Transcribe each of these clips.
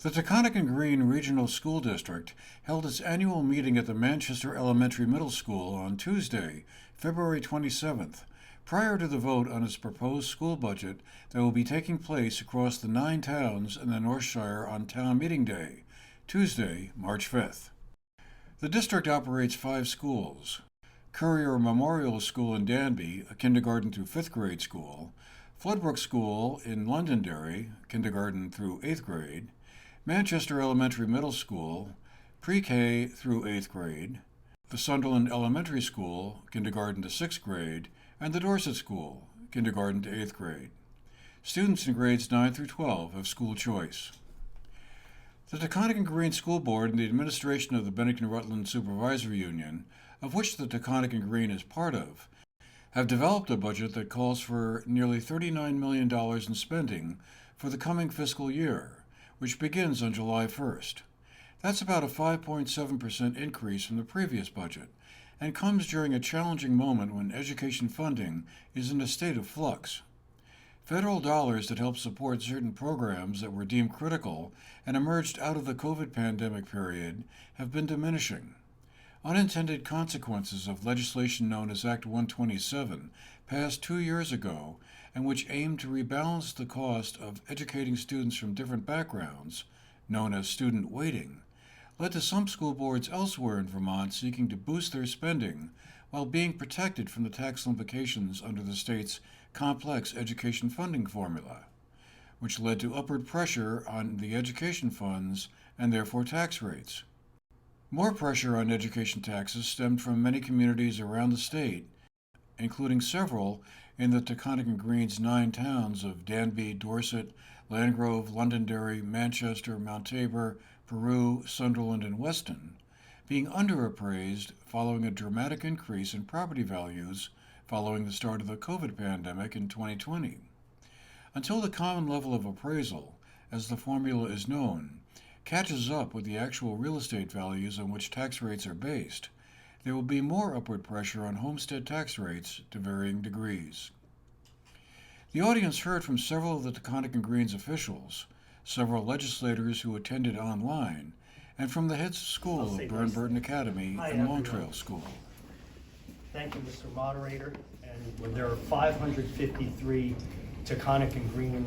The Taconic Green Regional School District held its annual meeting at the Manchester Elementary Middle School on Tuesday, February 27th, prior to the vote on its proposed school budget that will be taking place across the 9 towns in the North Shire on Town Meeting Day, Tuesday, March 5th. The district operates 5 schools: Courier Memorial School in Danby, a kindergarten through 5th grade school; Floodbrook School in Londonderry, kindergarten through 8th grade; Manchester Elementary Middle School, pre-K through 8th grade; the Sunderland Elementary School, kindergarten to 6th grade; and the Dorset School, kindergarten to 8th grade. Students in grades 9 through 12 have school choice. The Taconic Green School Board and the administration of the Bennington-Rutland Supervisory Union, of which the Taconic Green is part of, have developed a budget that calls for nearly $39 million in spending for the coming fiscal year, which begins on July 1st. That's about a 5.7% increase from the previous budget, and comes during a challenging moment when education funding is in a state of flux. Federal dollars that help support certain programs that were deemed critical and emerged out of the COVID pandemic period have been diminishing. Unintended consequences of legislation known as Act 127, passed 2 years ago, and which aimed to rebalance the cost of educating students from different backgrounds, known as student weighting, led to some school boards elsewhere in Vermont seeking to boost their spending while being protected from the tax implications under the state's complex education funding formula, which led to upward pressure on the education funds and therefore tax rates. More pressure on education taxes stemmed from many communities around the state, including several in the Taconic Green's 9 towns of Danby, Dorset, Landgrove, Londonderry, Manchester, Mount Tabor, Peru, Sunderland, and Weston, being underappraised following a dramatic increase in property values following the start of the COVID pandemic in 2020. Until the common level of appraisal, as the formula is known, catches up with the actual real estate values on which tax rates are based, there will be more upward pressure on homestead tax rates to varying degrees. The audience heard from several of the Taconic Green's officials, several legislators who attended online, and from the heads of school of Burn Academy and Long Trail School. Thank you, Mr. Moderator. And there are 553 Taconic Green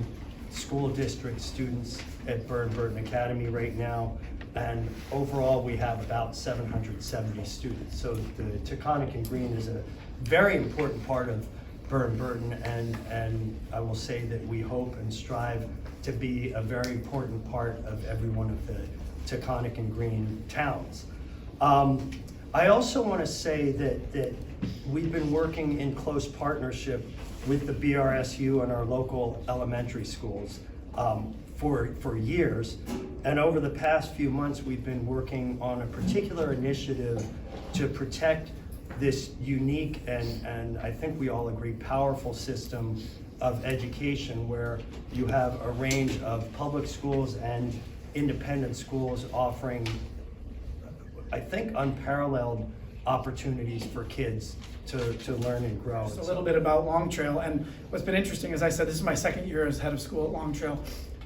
School District students at Burn Academy right now, and overall we have about 770 students. So the Taconic Green is a very important part of Burn, and I will say that we hope and strive to be a very important part of every one of the Taconic Green towns. I also want to say that we've been working in close partnership with the BRSU and our local elementary schools for years. And over the past few months, we've been working on a particular initiative to protect this unique and I think we all agree, powerful system of education where you have a range of public schools and independent schools offering, I think, unparalleled opportunities for kids to learn and grow. Just a little bit about Long Trail, and what's been interesting, as I said, this is my 2nd year as head of school at Long Trail,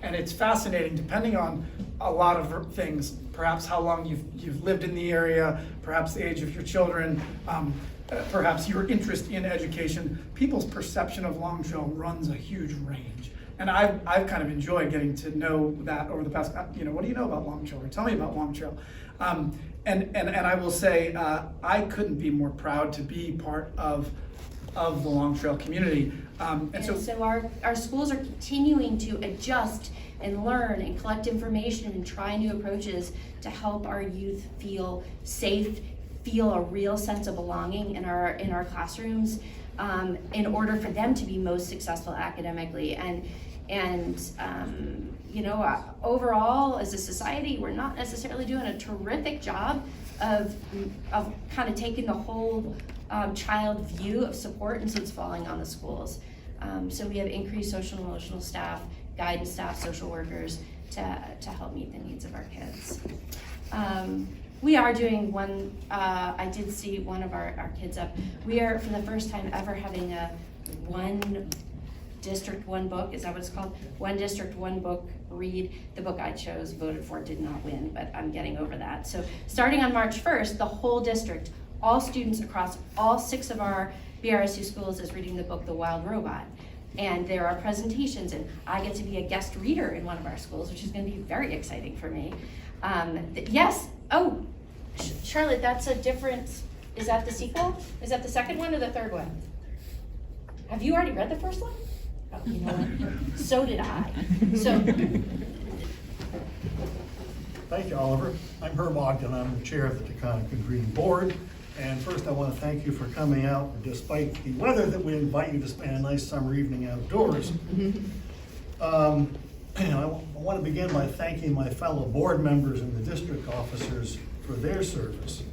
and it's fascinating depending on a lot of things, perhaps how long you've lived in the area, perhaps the age of your children, perhaps your interest in education. People's perception of Long Trail runs a huge range. And I've kind of enjoyed getting to know that over the past, what do you know about Long Trail? Or tell me about Long Trail. And I will say, I couldn't be more proud to be part of the Long Trail community. And so our schools are continuing to adjust and learn and collect information and try new approaches to help our youth feel safe, feel a real sense of belonging in our classrooms, in order for them to be most successful academically. Overall, as a society, we're not necessarily doing a terrific job of kind of taking the whole child view of support, and so it's falling on the schools. So we have increased social and emotional staff, guidance staff, social workers to help meet the needs of our kids. We are doing one, I did see one of our kids up. We are, for the first time ever, having a one district, one book, is that what it's called? One district, one book read. The book I chose, voted for, did not win, but I'm getting over that. So starting on March 1st, the whole district, all students across all 6 of our BRSU schools is reading the book, The Wild Robot. And there are presentations, and I get to be a guest reader in one of our schools, which is going to be very exciting for me. Yes, oh, Charlotte, that's a different, is that the sequel? Is that the second one or the third one? Have you already read the first one? Oh, you know what? So did I. So. Thank you, Oliver. I'm Herb Ogden. I'm the chair of the Taconic Green Board. And first, I want to thank you for coming out, despite the weather, that we invite you to spend a nice summer evening outdoors. I want to begin by thanking my fellow board members and the district officers for their service.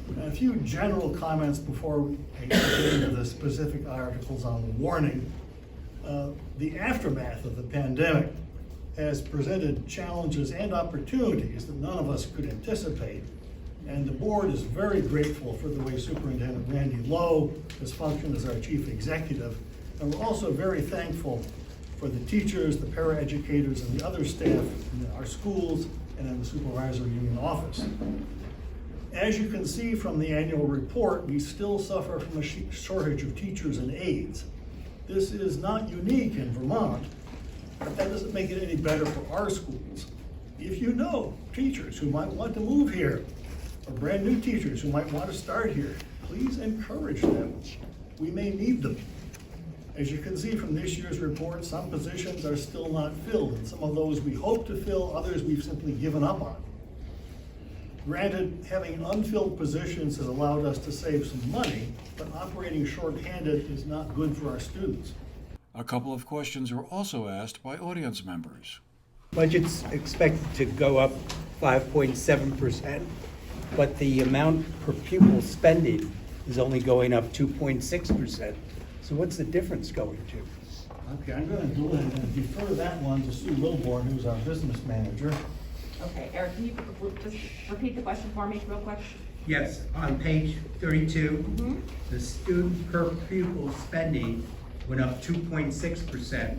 And a few general comments before we get into the specific articles on the warning. The aftermath of the pandemic has presented challenges and opportunities that none of us could anticipate. And the board is very grateful for the way Superintendent Randy Lowe has functioned as our chief executive. And we're also very thankful for the teachers, the paraeducators, and the other staff in our schools and in the supervisory union office. As you can see from the annual report, we still suffer from a shortage of teachers and aides. This is not unique in Vermont, but that doesn't make it any better for our schools. If you know teachers who might want to move here, or brand new teachers who might want to start here, please encourage them. We may need them. As you can see from this year's report, some positions are still not filled, and some of those we hope to fill, others we've simply given up on. Granted, having unfilled positions has allowed us to save some money, but operating shorthanded is not good for our students. A couple of questions were also asked by audience members. Budget's expected to go up 5.7%, but the amount per pupil spending is only going up 2.6%. So what's the difference going to? Okay, I'm going to go ahead and defer that one to Sue Wilborn, who's our business manager. Okay, Eric, can you just repeat the question for me real quick? Yes, on page 32, the student per pupil spending went up 2.6%,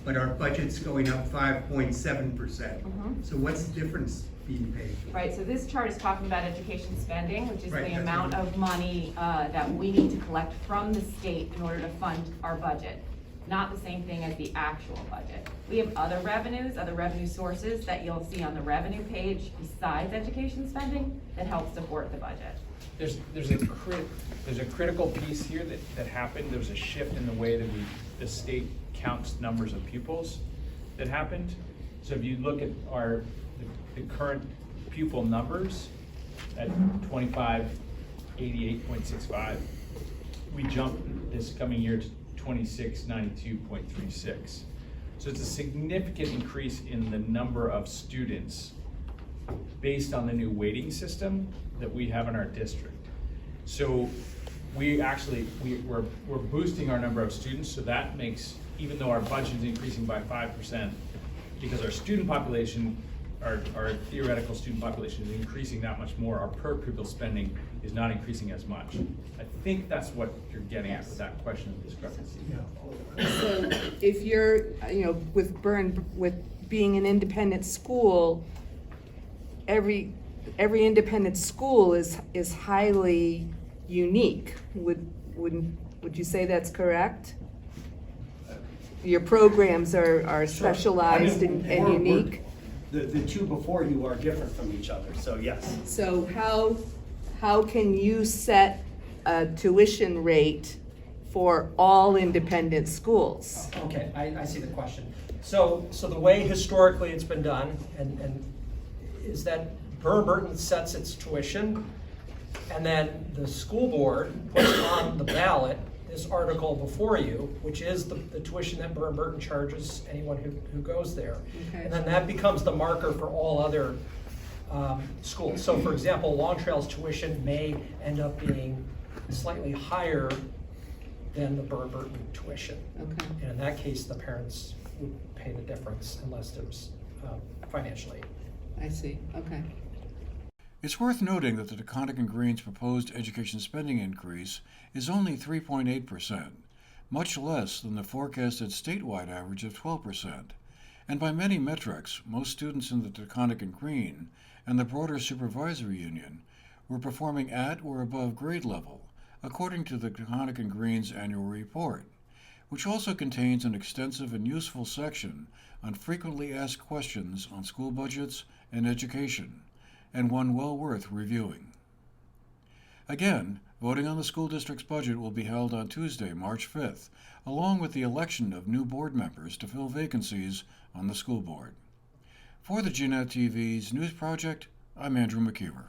but our budget's going up 5.7%. So what's the difference being paid? Right, so this chart is talking about education spending, which is Right, the that's amount right. of money that we need to collect from the state in order to fund our budget. Not the same thing as the actual budget. We have other revenue sources that you'll see on the revenue page besides education spending that help support the budget. There's a critical piece here that happened. There was a shift in the way that the state counts numbers of pupils that happened. So if you look at the current pupil numbers at 2588.65, we jumped this coming year to 2692.36. So it's a significant increase in the number of students based on the new weighting system that we have in our district. So we're boosting our number of students, so that makes, even though our budget is increasing by 5%, because our student population, our theoretical student population is increasing that much more, our per pupil spending is not increasing as much. I think that's what you're getting at with that question of discrepancy. So if you're, with being an independent school, every independent school is highly unique. Would you say that's correct? Your programs are specialized and unique? The two before you are different from each other, so yes. So how can you set a tuition rate for all independent schools? Okay, I see the question. So the way historically it's been done, and is that Burton sets its tuition, and then the school board puts on the ballot this article before you, which is the tuition that Burton charges anyone who goes there. Okay. And then that becomes the marker for all other schools. So for example, Long Trail's tuition may end up being slightly higher than the Burton tuition. Okay. And in that case, the parents would pay the difference unless there's financially. I see, okay. It's worth noting that the Taconic and Green's proposed education spending increase is only 3.8%. much less than the forecasted statewide average of 12%. And by many metrics, most students in the Taconic and Green and the broader supervisory union were performing at or above grade level, according to the Taconic and Green's annual report, which also contains an extensive and useful section on frequently asked questions on school budgets and education, and one well worth reviewing. Again, voting on the school district's budget will be held on Tuesday, March 5th, along with the election of new board members to fill vacancies on the school board. For the GNAT-TV's News Project, I'm Andrew McKeever.